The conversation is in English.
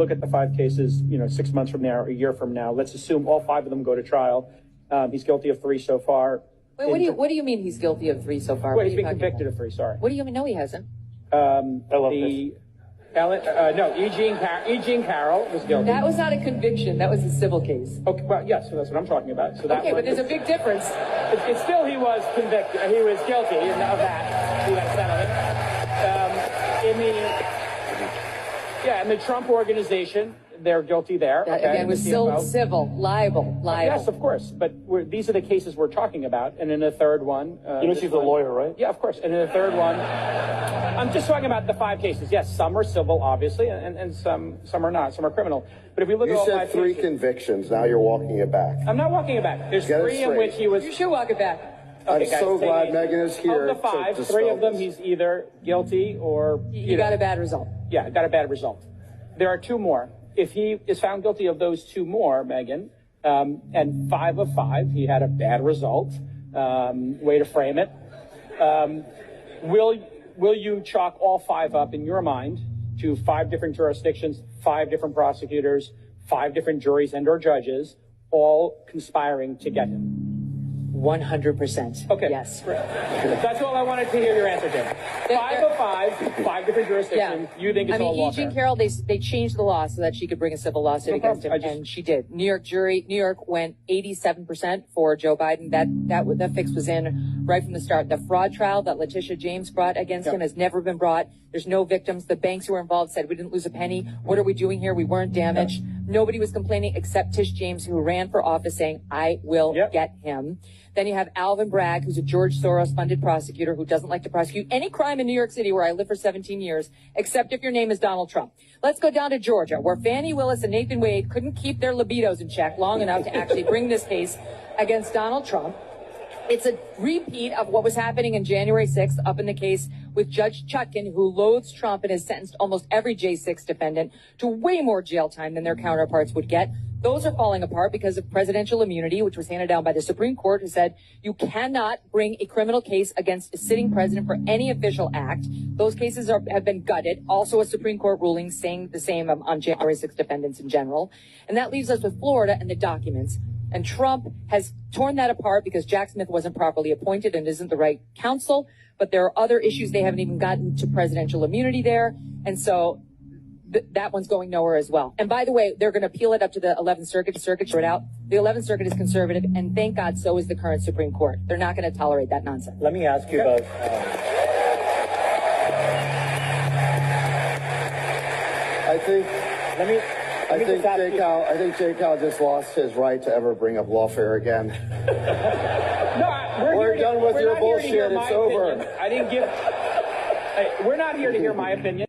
Look at the 5 cases, 6 months from now, a year from now. Let's assume all 5 of them go to trial. He's guilty of 3 so far. Wait, what do you mean he's guilty of 3 so far? Well, he's been convicted of 3. Sorry. What do you mean? No, he hasn't. I love this. Eugene Carroll was guilty. That was not a conviction. That was a civil case. Okay, well, yes, so that's what I'm talking about. So that okay, but there's a big difference. It's still he was convicted. He was guilty of that. He got settlement. In the Trump organization, they're guilty there. That, again, was still civil, libel. Yes, of course. But these are the cases we're talking about. And in the third one, she's a lawyer, right? Yeah, of course. And in the third one, I'm just talking about the 5 cases. Yes, some are civil, obviously, and some are not. Some are criminal. But if we look at all 5 cases, you said 3 convictions. Now you're walking it back. I'm not walking it back. There's 3 in which he was. You should walk it back. Okay, I'm so glad Megyn is here. Of the 5, 3 of them he's either guilty or you got a bad result. Yeah, got a bad result. There are 2 more. If he is found guilty of those 2 more, Megyn, and 5 of 5, he had a bad result. Way to frame it. Will you chalk all 5 up in your mind to 5 different jurisdictions, 5 different prosecutors, 5 different juries and/or judges, all conspiring to get him? 100%. Okay. Yes. That's all I wanted to hear your answer to. 5 of 5 different jurisdictions. Yeah. You think it's all lawfare? Eugene Carroll, they changed the law so that she could bring a civil lawsuit against him, and she did. New York went 87% for Joe Biden. That fix was in right from the start. The fraud trial that Letitia James brought against him has never been brought. There's no victims. The banks who were involved said, we didn't lose a penny. What are we doing here? We weren't damaged. Nobody was complaining except Tish James, who ran for office saying, I will get him. Then you have Alvin Bragg, who's a George Soros-funded prosecutor who doesn't like to prosecute any crime in New York City, where I lived for 17 years, except if your name is Donald Trump. Let's go down to Georgia, where Fani Willis and Nathan Wade couldn't keep their libidos in check long enough to actually bring this case against Donald Trump. It's a repeat of what was happening in January 6th up in the case with Judge Chutkan, who loathes Trump and has sentenced almost every J6 defendant to way more jail time than their counterparts would get. Those are falling apart because of presidential immunity, which was handed down by the Supreme Court, who said you cannot bring a criminal case against a sitting president for any official act. Those cases have been gutted. Also a Supreme Court ruling saying the same on January 6 defendants in general. And that leaves us with Florida and the documents. And Trump has torn that apart because Jack Smith wasn't properly appointed and isn't the right counsel. But there are other issues. They haven't even gotten to presidential immunity there. And so that one's going nowhere as well. And by the way, they're going to appeal it up to the 11th Circuit. The Circuit it out. The 11th Circuit is conservative, and thank God so is the current Supreme Court. They're not going to tolerate that nonsense. Let me ask you about... I think Jay Cal just lost his right to ever bring up lawfare again. No, we're done with your bullshit. It's over. We're not here to hear my opinion.